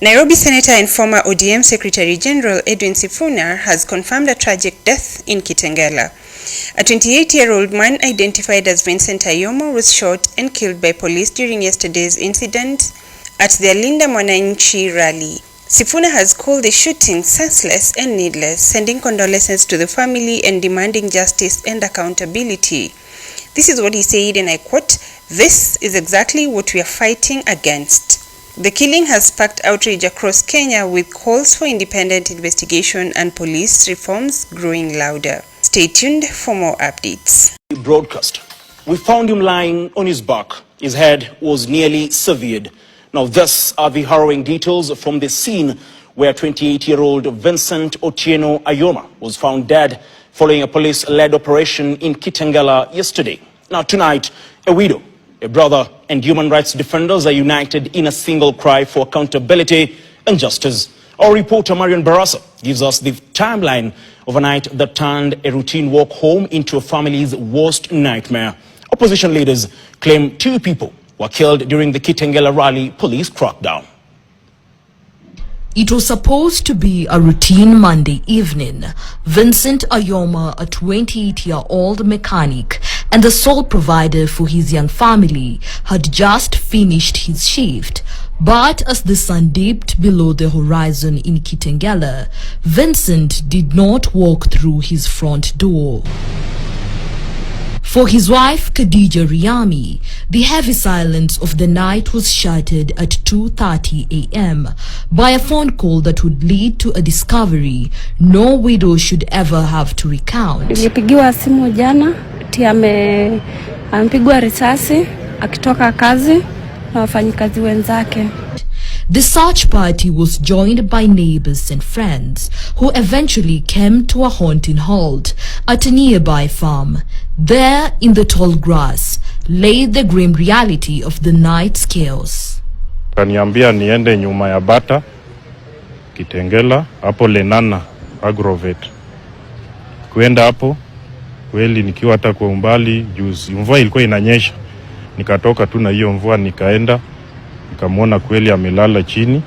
Nairobi Senator and former ODM Secretary General Edwin Sifuna has confirmed a tragic death in Kitengela. A 28-year-old man identified as Vincent Ayomo was shot and killed by police during yesterday's incident at the Linda Mwananchi rally. Sifuna has called the shooting senseless and needless, sending condolences to the family and demanding justice and accountability. This is what he said, and I quote, "This is exactly what we are fighting against." The killing has sparked outrage across Kenya, with calls for independent investigation and police reforms growing louder. Stay tuned for more updates. Broadcast. We found him lying on his back. His head was nearly severed. Now, these are the harrowing details from the scene where 28-year-old Vincent Otieno Ayoma was found dead following a police-led operation in Kitengela yesterday. Now, tonight, a widow, a brother, and human rights defenders are united in a single cry for accountability and justice. Our reporter Marian Barasa gives us the timeline of a night that turned a routine walk home into a family's worst nightmare. Opposition leaders claim 2 people were killed during the Kitengela rally police crackdown. It was supposed to be a routine Monday evening. Vincent Ayoma, a 28-year-old mechanic and the sole provider for his young family, had just finished his shift. But as the sun dipped below the horizon in Kitengela, Vincent did not walk through his front door. For his wife, Khadija Riami, the heavy silence of the night was shattered at 2:30 a.m. by a phone call that would lead to a discovery no widow should ever have to recount. Nilipigiwa simu jana, amepigwa risasi akitoka kazi na wafanyikazi wenzake. The search party was joined by neighbors and friends who eventually came to a haunting halt at a nearby farm. There, in the tall grass, lay the grim reality of the night's chaos. Kaniambia niende nyuma ya bata Kitengela hapo Lenana Agrovet. Kuenda hapo kweli nikiwa hata kwa umbali juzi mvua ilikuwa inanyesha. Nikatoka tu na hiyo mvua nikaenda nikamwona kweli amelala chini.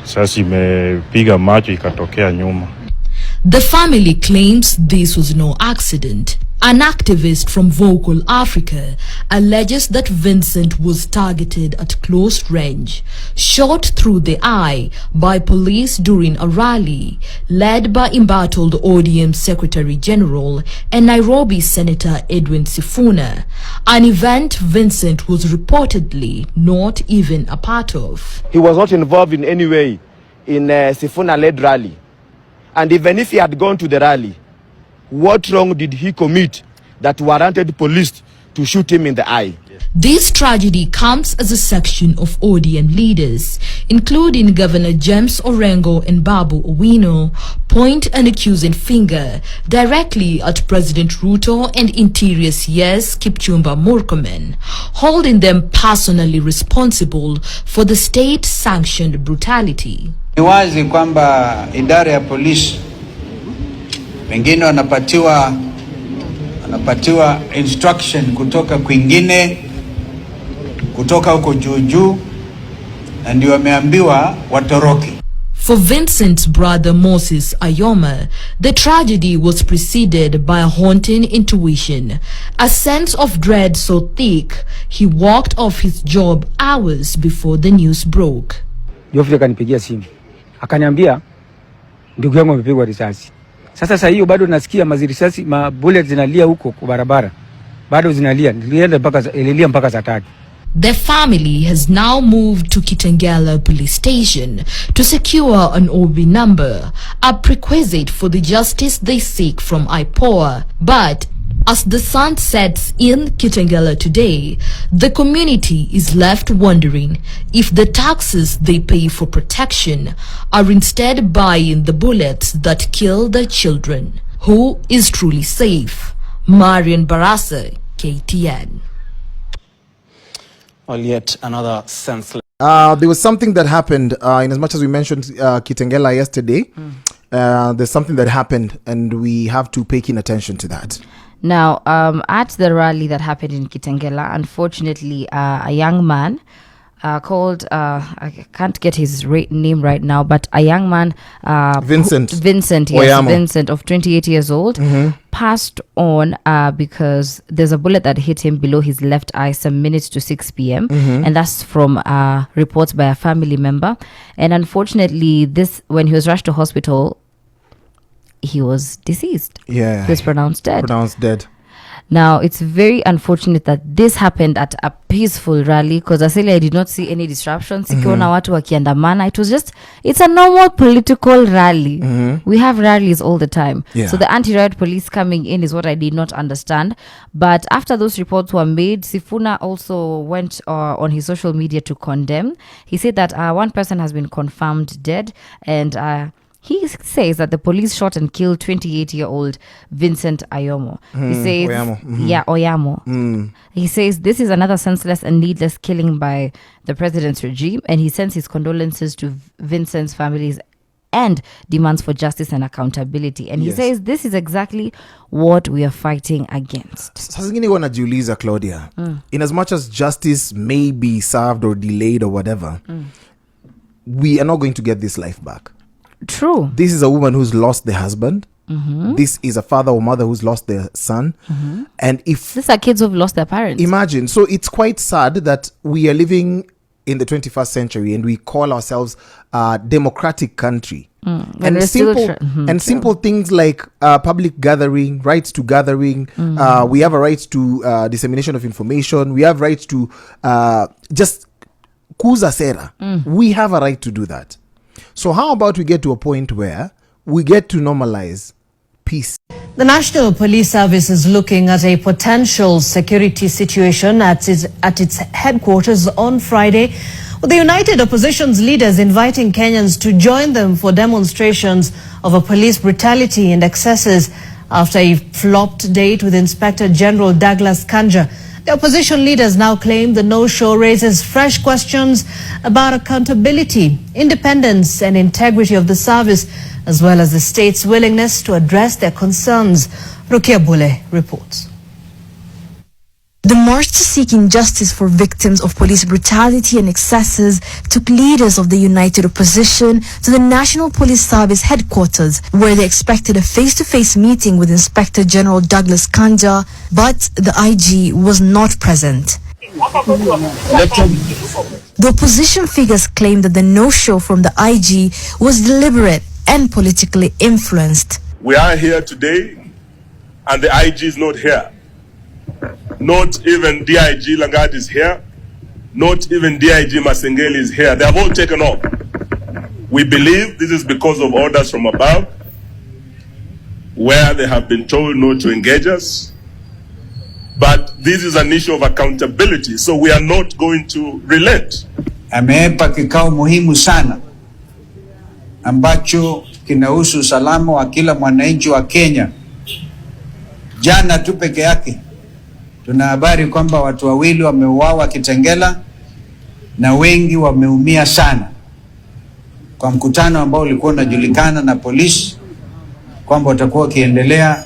Sasa imepiga macho ikatokea nyuma. The family claims this was no accident. An activist from Vocal Africa alleges that Vincent was targeted at close range, shot through the eye by police during a rally led by embattled ODM Secretary General and Nairobi Senator Edwin Sifuna, an event Vincent was reportedly not even a part of. He was not involved in any way in Sifuna-led rally. And even if he had gone to the rally, what wrong did he commit that warranted police to shoot him in the eye? This tragedy comes as a section of ODM leaders, including Governor James Orengo and Babu Owino, point an accusing finger directly at President Ruto and Interior CS Kipchumba Murkomen, holding them personally responsible for the state-sanctioned brutality. Ni wazi kwamba idara ya polisi wengine wanapatiwa instruction kutoka kwingine, kutoka huko juu na ndio wameambiwa watoroke. For Vincent's brother Moses Ayoma, the tragedy was preceded by a haunting intuition, a sense of dread so thick he walked off his job hours before the news broke. Jofre kanipigia simu akaniambia ndugu yangu amepigwa risasi. Sasa hiyo bado nasikia mazirisasi bullet zinalia huko kwa barabara. Bado zinalia. Ililia mpaka saa 3. The family has now moved to Kitengela police station to secure an OB number, a prerequisite for the justice they seek from IPOA. But as the sun sets in Kitengela today, the community is left wondering if the taxes they pay for protection are instead buying the bullets that kill their children. Who is truly safe? Marian Barasa, KTN. Well, yet another senseless. There was something that happened, in as much as we mentioned Kitengela yesterday, there's something that happened and we have to pay keen attention to that. Now, at the rally that happened in Kitengela, unfortunately, a young man called, I can't get his name right now, but a young man, Vincent, yes, Vincent, of 28 years old, passed on because there's a bullet that hit him below his left eye some minutes to 6 p.m. And that's from reports by a family member. And unfortunately, when he was rushed to hospital, he was deceased. Yeah, he was pronounced dead. Now, it's very unfortunate that this happened at a peaceful rally, because I did not see any disruptions. Sikiona watu wakiandamana. It's a normal political rally. We have rallies all the time. Yeah. So the anti-riot police coming in is what I did not understand. But after those reports were made, Sifuna also went on his social media to condemn. He said that one person has been confirmed dead, and he says that the police shot and killed 28-year-old Vincent Ayomo. He says, Oyamo. He says this is another senseless and needless killing by the president's regime, and he sends his condolences to Vincent's families and demands for justice and accountability. And he says this is exactly what we are fighting against. Sasa zingine wanajiuliza, Claudia, in as much as justice may be served or delayed or whatever, we are not going to get this life back. True. This is a woman who's lost their husband. This is a father or mother who's lost their son. And if these are kids who've lost their parents. Imagine. So it's quite sad that we are living in the 21st century and we call ourselves a democratic country. And simple things like public gathering, rights to gathering. We have a right to dissemination of information. We have rights to just kuza sera. We have a right to do that. So how about we get to a point where we get to normalize peace? The National Police Service is looking at a potential security situation at its headquarters on Friday, with the United Opposition's leaders inviting Kenyans to join them for demonstrations of police brutality and excesses after a flopped date with Inspector General Douglas Kanja. The opposition leaders now claim the no-show raises fresh questions about accountability, independence and integrity of the service, as well as the state's willingness to address their concerns. Rukia Bule reports. The march to seeking justice for victims of police brutality and excesses took leaders of the United Opposition to the National Police Service headquarters, where they expected a face-to-face meeting with Inspector General Douglas Kanja, but the IG was not present. The opposition figures claimed that the no-show from the IG was deliberate and politically influenced. We are here today and the IG is not here. Not even DIG Langat is here. Not even DIG Masengeli is here. They have all taken off. We believe this is because of orders from above, where they have been told not to engage us. But this is an issue of accountability, so we are not going to relent. Ameepa kikao muhimu sana ambacho kinahusu usalama wa kila mwananchi wa Kenya. Jana tu peke yake tuna habari kwamba watu wawili wameuawa Kitengela na wengi wameumia sana, kwa mkutano ambao ulikuwa unajulikana na polisi kwamba watakuwa kiendelea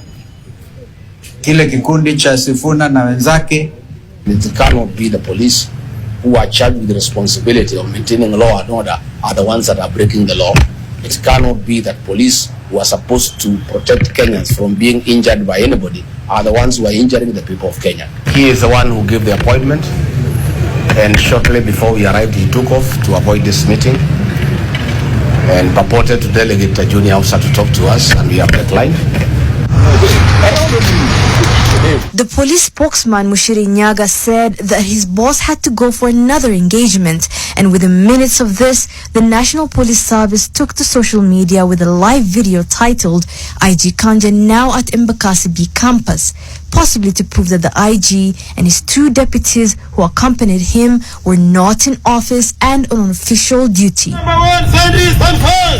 kile kikundi cha Sifuna na wenzake. It cannot be the police who are charged with the responsibility of maintaining law and order are the ones that are breaking the law. It cannot be that police who are supposed to protect Kenyans from being injured by anybody are the ones who are injuring the people of Kenya. He is the one who gave the appointment, and shortly before we arrived he took off to avoid this meeting and purported to delegate a junior officer to talk to us, and we have declined. The police spokesman Mushiri Nyaga said that his boss had to go for another engagement, and within minutes of this, the National Police Service took to social media with a live video titled IG Kanja now at Embakasi B campus, possibly to prove that the IG and his two deputies who accompanied him were not in office and on official duty.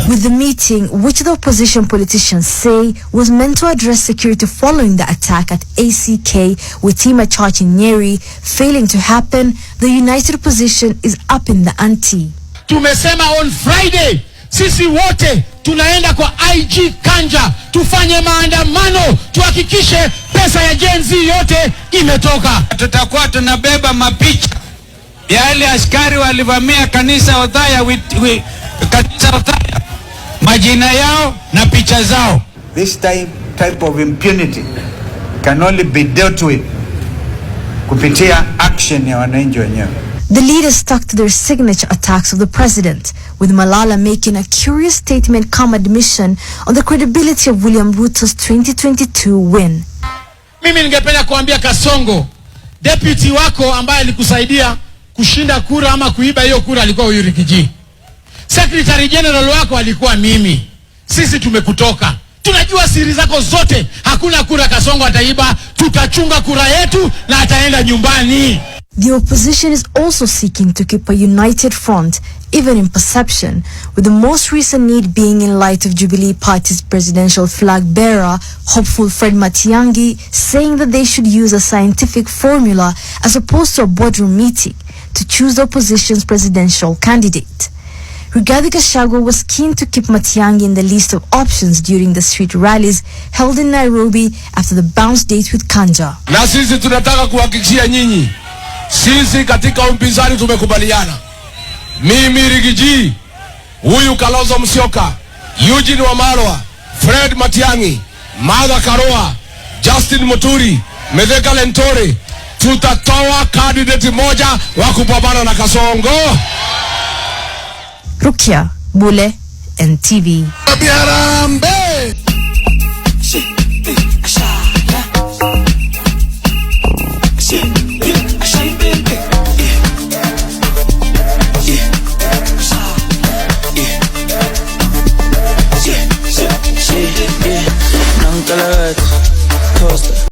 With the meeting, which the opposition politicians say was meant to address security following the attack at ACK with Tima Church in Nyeri, failing to happen, the United Opposition is up in the ante. Tumesema on Friday, sisi wote tunaenda kwa IG Kanja tufanye maandamano, tuhakikishe pesa ya Gen Z yote imetoka. Tutakuwa tunabeba mapicha yale askari walivamia kanisa Othaya, kanisa Othaya, majina yao na picha zao. This type of impunity can only be dealt with kupitia action ya wananchi wenyewe. The leaders stuck to their signature attacks of the president, with Malala making a curious statement come admission on the credibility of William Ruto's 2022 win. Mimi ningependa kuambia Kasongo, deputy wako ambaye alikusaidia kushinda kura ama kuiba hiyo kura alikuwa huyu Rigiji. Secretary General wako alikuwa mimi. Sisi tumekutoka. Tunajua siri zako zote. Hakuna kura Kasongo ataiba, tutachunga kura yetu na ataenda nyumbani. The opposition is also seeking to keep a united front, even in perception, with the most recent need being in light of Jubilee Party's presidential flag bearer, hopeful Fred Matiang'i, saying that they should use a scientific formula as opposed to a boardroom meeting to choose the opposition's presidential candidate. Rigathi Gachagua was keen to keep Matiang'i in the list of options during the street rallies held in Nairobi after the bounce date with Kanja. Na sisi tunataka kuhakikishia nyinyi, sisi katika upinzani tumekubaliana. Mimi Rigiji, huyu Kalonzo Musyoka, Eugene Wamalwa, Fred Matiang'i, Martha Karua, Justin Muturi, Mithika Lentore, tutatoa candidate moja wa kupambana na Kasongo. Rukia Bule, NTV. Biarambe!